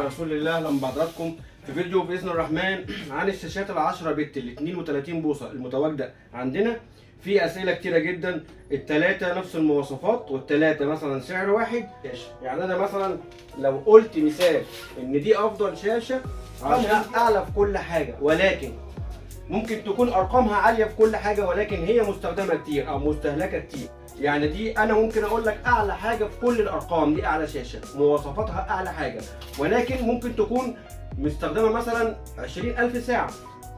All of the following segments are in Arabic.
رسول الله لما بحضراتكم في فيديو باذن الرحمن عن الشاشات ال10 بت ال 32 بوصه المتواجده عندنا. في اسئله كتيره جدا، الثلاثه نفس المواصفات والثلاثه مثلا سعر واحد. يعني انا مثلا لو قلت مثال ان دي افضل شاشه عشان اعلى في كل حاجه، ولكن ممكن تكون ارقامها عاليه في كل حاجه ولكن هي مستخدمه كتير او مستهلكه كتير. يعني دي انا ممكن اقول لك اعلى حاجه في كل الارقام، دي اعلى شاشه مواصفاتها اعلى حاجه، ولكن ممكن تكون مستخدمه مثلا 20,000 ساعه،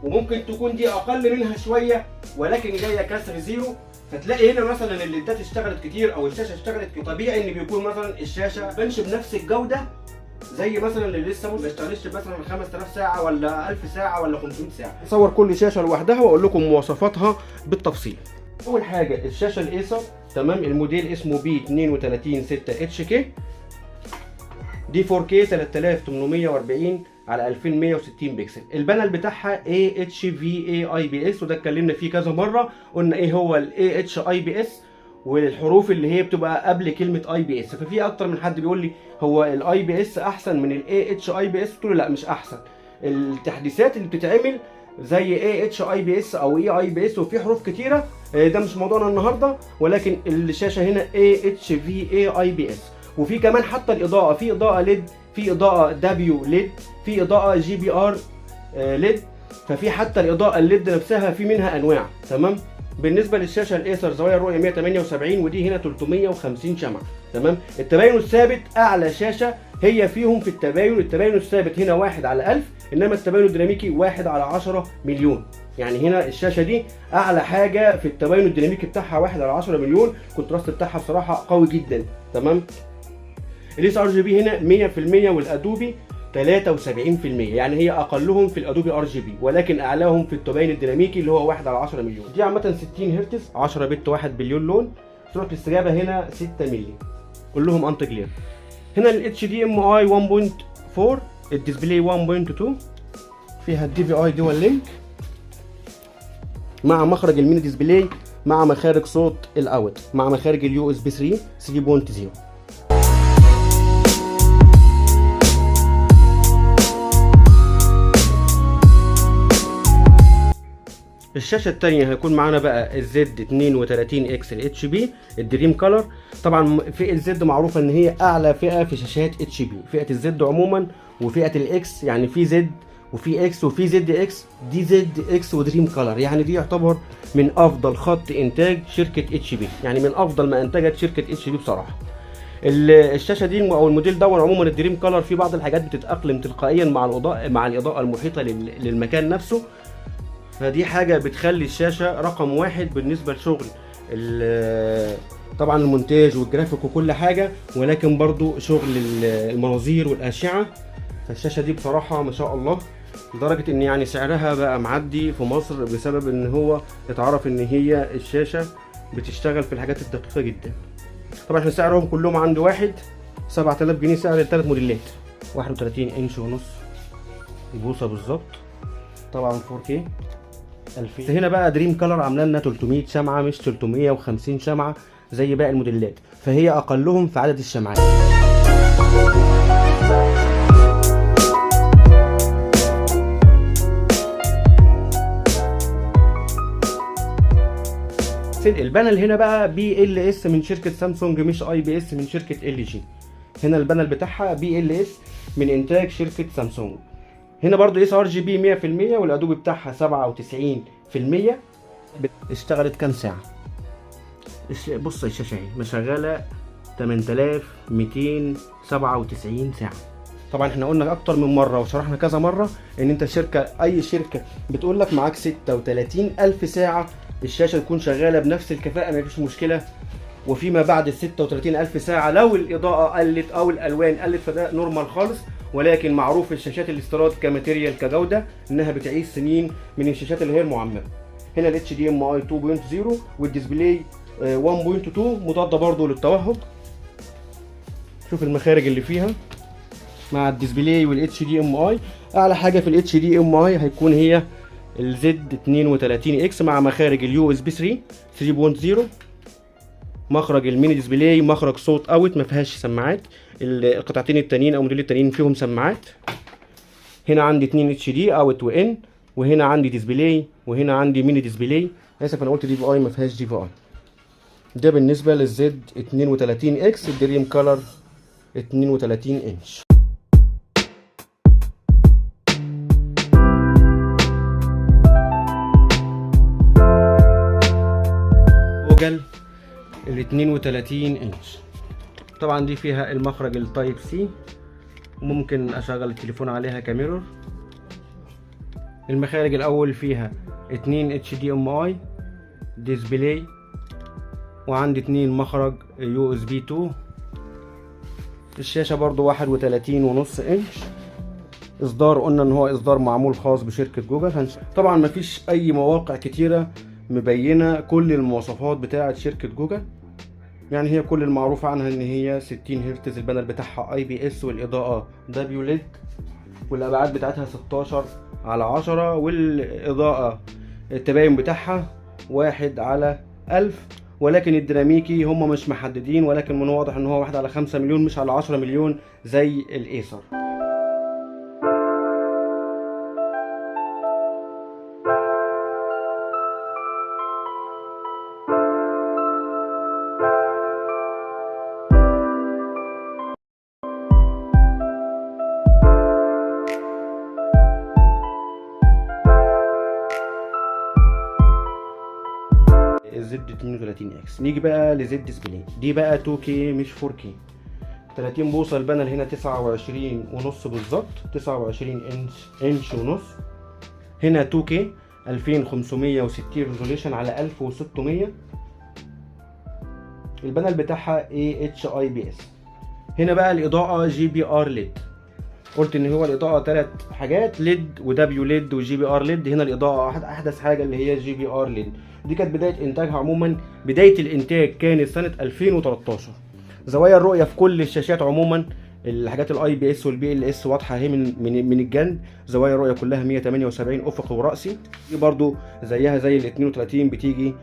وممكن تكون دي اقل منها شويه ولكن جايه كسر زيرو. فتلاقي هنا مثلا الليدات اشتغلت كتير او الشاشه اشتغلت كتير. طبيعي ان بيكون مثلا الشاشه مش بنفس الجوده زي مثلا اللي لسه ما اشتغلش مثلا 5000 ساعه ولا 1000 ساعه ولا 500 ساعه. اصور كل شاشه لوحدها واقول لكم مواصفاتها بالتفصيل. اول حاجه الشاشه الايسر، تمام، الموديل اسمه بي 326 HK، دي 4K 3840 على 2160 بكسل. البانل بتاعها AHVA IPS، وده اتكلمنا فيه كذا مره، قلنا ايه هو ال AHIPS والحروف اللي هي بتبقى قبل كلمه IPS. ففي اكتر من حد بيقول لي هو ال IPS احسن من ال AHIPS، قلت له لا مش احسن. التحديثات اللي بتتعمل زي AHIPS او EIPS وفي حروف كتيره، ده مش موضوعنا النهارده، ولكن الشاشه هنا AHVA IPS. وفي كمان حتى الاضاءه، في اضاءه ليد، في اضاءه دبليو ليد، في اضاءه GBR ليد، ففي حتى الاضاءه الليد نفسها في منها انواع، تمام. بالنسبه للشاشه الايسر زوايا الرؤيه 178 ودي هنا 350 شمعه، تمام. التباين الثابت اعلى شاشه هي فيهم في التباين الثابت هنا 1 على 1000، انما التباين الديناميكي 1 على 10 مليون. يعني هنا الشاشه دي اعلى حاجه في التباين الديناميكي بتاعها 1 على 10 مليون. الكونتراست بتاعها بصراحه قوي جدا، تمام. الاس ار جي بي هنا 100% والادوبي 73%، يعني هي اقلهم في الادوبي ار جي بي ولكن اعلاهم في التباين الديناميكي اللي هو 1 على 10 مليون. دي عامه 60 هرتز 10 بت 1 بليون لون. سرعه الاستجابه هنا 6 مللي كلهم انتي جلير. هنا ال HDMI 1.4، الديسبلاي 1.2، فيها الدي في اي دول لينك مع مخرج الميني ديسبلاي مع مخارج صوت الاوت مع مخارج اليو اس بي 3 3.0. الشاشه الثانيه هيكون معانا بقى الزد 32 اكس الاتش بي الدريم كلر. طبعا فئه الزد معروفه ان هي اعلى فئه في شاشات اتش بي، فئه الزد عموما، وفئه الاكس يعني في زد وفي اكس وفي زد اكس، دي زد اكس ودريم كلر، يعني دي يعتبر من افضل خط انتاج شركه اتش بي، يعني من افضل ما انتجت شركه اتش بي بصراحه. الشاشه دي او الموديل ده عموما الدريم كلر في بعض الحاجات بتتاقلم تلقائيا مع الاضاءه المحيطه للمكان نفسه، فدي حاجه بتخلي الشاشه رقم واحد بالنسبه لشغل طبعا المونتاج والجرافيك وكل حاجه، ولكن برضو شغل المناظير والاشعه. فالشاشه دي بصراحه ما شاء الله، لدرجه ان يعني سعرها بقى معدي في مصر بسبب ان هو اتعرف ان هي الشاشه بتشتغل في الحاجات الدقيقه جدا. طبعا احنا سعرهم كلهم عند واحد 7000 جنيه سعر الثلاث موديلات، 31 انش ونص بوصه بالظبط، طبعا 4K 2000. هنا بقى دريم كلر عامله لنا 300 شمعه مش 350 شمعه زي باقي الموديلات، فهي اقلهم في عدد الشمعات. البانل هنا بقى BLS من شركه سامسونج مش IPS من شركه LG. هنا البانل بتاعها BLS من انتاج شركه سامسونج. هنا برضو اس ار جي بي 100% والادوبي بتاعها 97%. اشتغلت كام ساعه؟ بص الشاشه اهي مشغله 8297 ساعه. طبعا احنا قلنا اكتر من مره وشرحنا كذا مره ان انت اي شركه بتقول لك معاك 36000 ساعه الشاشه تكون شغاله بنفس الكفاءه مفيش مشكله، وفيما بعد ال 36000 ساعه لو الاضاءه قلت او الالوان قلت فده نورمال خالص. ولكن معروف الشاشات الاستيراد كماتيريال كجوده انها بتعيش سنين من الشاشات اللي هي المعممه. هنا ال HDMI 2.0 والديسبلاي 1.2 مضاده برضو للتوهج. شوف المخارج اللي فيها مع الديسبلاي والاتش دي ام اي. اعلى حاجه في الاتش دي ام اي هيكون هي الزد 32 اكس مع مخارج اليو اس بي 3 3.0، مخرج الميني ديسبلاي، مخرج صوت اوت ما فيهاش سماعات. القطعتين التانيين او الموديل التانيين فيهم سماعات. هنا عندي 2 اتش دي اوت وان، وهنا عندي ديسبلاي، وهنا عندي ميني ديسبلاي. اسف انا قلت دي في اي، ما فيهاش دي في اي. ده بالنسبه للزد 32 اكس الدريم كولر 32 انش. جوجل ال 32 انش طبعا دي فيها المخرج التايب سي، ممكن اشغل التليفون عليها كاميرور. المخارج الاول فيها 2 اتش دي ام اي ديسبلاي، وعندي 2 مخرج يو اس بي 2. الشاشه برضو 31.5 انش. اصدار قلنا ان هو اصدار معمول خاص بشركه جوجل. طبعا مفيش اي مواقع كتيره مبينه كل المواصفات بتاعه شركه جوجل، يعني هي كل المعروف عنها ان هي 60 هرتز، البانل بتاعها اي بي اس، والاضاءه دبليو ليد، والابعاد بتاعتها 16:10، والاضاءه التباين بتاعها 1/1000. ولكن الديناميكي هم مش محددين، ولكن من واضح ان هو 1/5 مليون مش على 10 مليون زي الايسر. الزد 32 اكس. نيجي بقى لزد ديسبلاي. دي بقى 2K مش 4K. 30 بوصه. البانل هنا 29.5 بالظبط، 29 انش ونص. هنا 2K 2560 ريزوليوشن على 1600. البانل بتاعها AHIPS. هنا بقى الاضاءه GBR ليد. قلت ان هو الاضاءه 3 حاجات، ليد ودبليو ليد وجي بي ار ليد. هنا الاضاءه احدث حاجه اللي هي جي بي ار ليد. دي كانت بدايه انتاجها. عموما بدايه الانتاج كانت سنه 2013. زوايا الرؤيه في كل الشاشات عموما، الحاجات الاي بي اس والبي ال اس واضحه اهي من الجنب. زوايا الرؤيه كلها 178 افقي وراسي. دي برضو زيها زي ال 32 بتيجي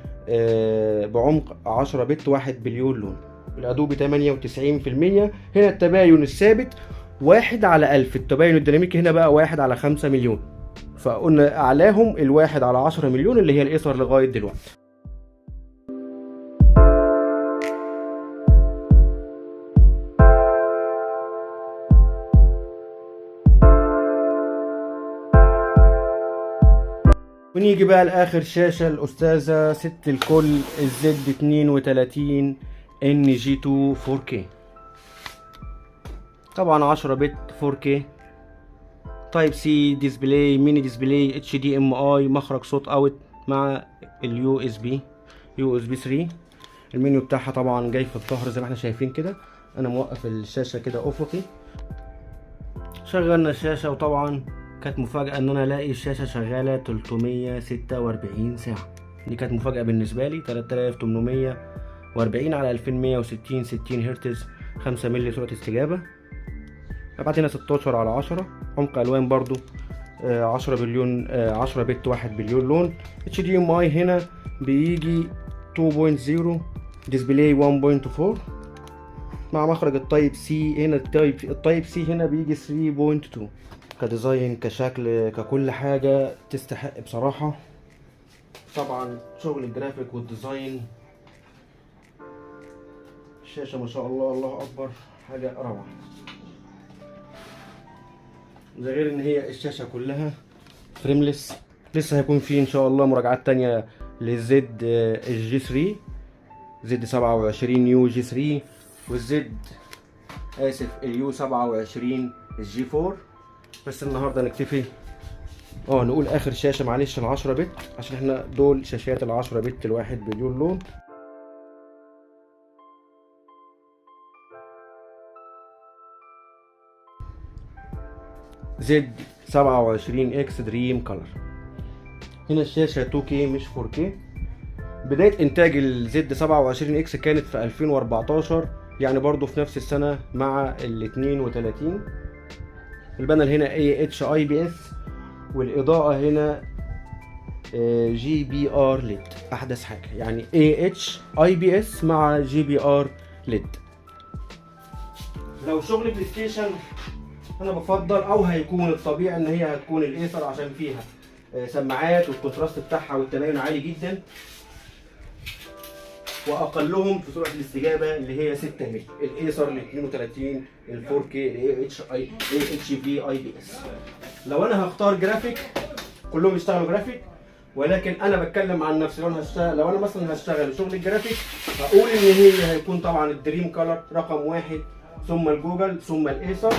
بعمق 10 بت 1 بليون لون. الادوبي 98%. هنا التباين الثابت 1/1000. التباين الديناميكي هنا بقى 1/5 مليون. فقلنا اعلاهم 1/10 مليون اللي هي الايسر لغايه دلوقتي. ونيجي بقى لاخر شاشه الاستاذه ست الكل، الزد 32 NG2 4K. طبعا 10 بت 4K، تايب سي ديسبلاي، ميني ديسبلاي، اتش دي ام اي، مخرج صوت اوت مع اليو اس بي 3. المنيو بتاعها طبعا جاي في الظهر زي ما احنا شايفين كده. انا موقف الشاشه كده افقي. شغلنا الشاشه، وطبعا كانت مفاجاه ان انا الاقي الشاشه شغاله 346 ساعه. دي كانت مفاجاه بالنسبه لي. 3840 على 2160 60 هرتز، 5 مللي سرعه استجابه. ابعت هنا 16/10. عمق الوان برضو 10 بليون 10 بت 1 بليون لون. اتش دي ام اي هنا بيجي 2.0، ديسبلاي 1.4 مع مخرج التايب سي. هنا التايب سي هنا بيجي 3.2. كديزاين كشكل ككل حاجه تستحق بصراحه. طبعا شغل الجرافيك والديزاين، الشاشه ما شاء الله الله اكبر، حاجه روعه. ده غير ان هي الشاشه كلها فريمليس. لسه هيكون في ان شاء الله مراجعات تانية للزد الجي 3، زد 27 يو جي 3، والزد اليو 27 الجي 4. بس النهارده نكتفي نقول اخر شاشه معلش ال10 بت، عشان احنا دول شاشات ال10 بت ال1 بليون لون. زد 27 اكس دريم كولر. هنا الشاشه 2K مش 4K. بدايه انتاج الزد 27 اكس كانت في 2014، يعني برضو في نفس السنه مع ال 32. البانل هنا AHIPS، والاضاءه هنا GBR LED احدث حاجه، يعني AHIPS مع GBR LED. لو شغل بلاي ستيشن انا بفضل او هيكون الطبيعي ان هي هتكون الايسر عشان فيها سماعات والكونتراست بتاعها والتباين عالي جدا، واقلهم في سرعه الاستجابه اللي هي 6 مللي. الايسر ال 32 ال 4K ال AHIPS. لو انا هختار جرافيك كلهم يشتغلوا جرافيك، ولكن انا بتكلم عن نفسي. لو انا مثلا هشتغل شغل الجرافيك هقول ان هي هيكون طبعا الدريم كلر رقم 1، ثم الجوجل، ثم الايسر.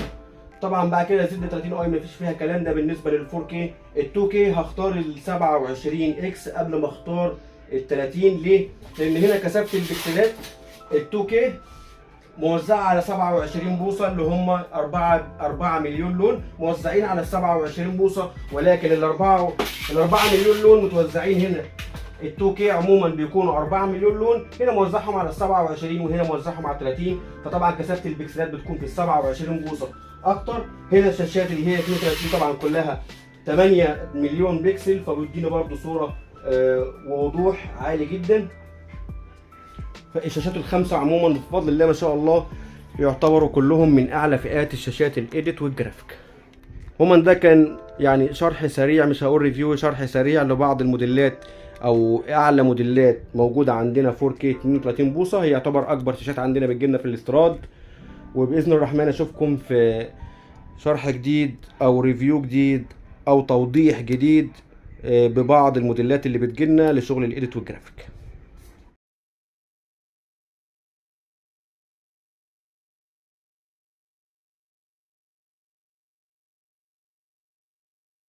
طبعا بعد كده زد 30 اي مفيش فيها كلام، ده بالنسبه لل 4K. ال 2K هختار ال 27 اكس قبل ما اختار ال 30. ليه؟ لان هنا كثافه البكسلات ال 2K موزعه على 27 بوصه اللي هم 4 مليون لون موزعين على ال 27 بوصه، ولكن ال 4 مليون لون متوزعين هنا. ال 2K عموما بيكونوا 4 مليون لون، هنا موزعهم على ال 27 وهنا موزعهم على 30، فطبعا كثافه البكسلات بتكون في ال 27 بوصه اكتر. هنا الشاشات اللي هي 32 طبعا كلها 8 مليون بكسل، فبيدينا برضو صوره ووضوح عالي جدا. فالشاشات الخمسه عموما بفضل الله ما شاء الله يعتبروا كلهم من اعلى فئات الشاشات الايديت والجرافيك. عموما ده كان يعني شرح سريع، مش هقول ريفيو، شرح سريع لبعض الموديلات او اعلى موديلات موجوده عندنا 4K 32 بوصه. هي يعتبر اكبر شاشات عندنا بتجيلنا في الاستيراد. وباذن الرحمن اشوفكم في شرح جديد او ريفيو جديد او توضيح جديد ببعض الموديلات اللي بتجيلنا لشغل الايديت والجرافيك.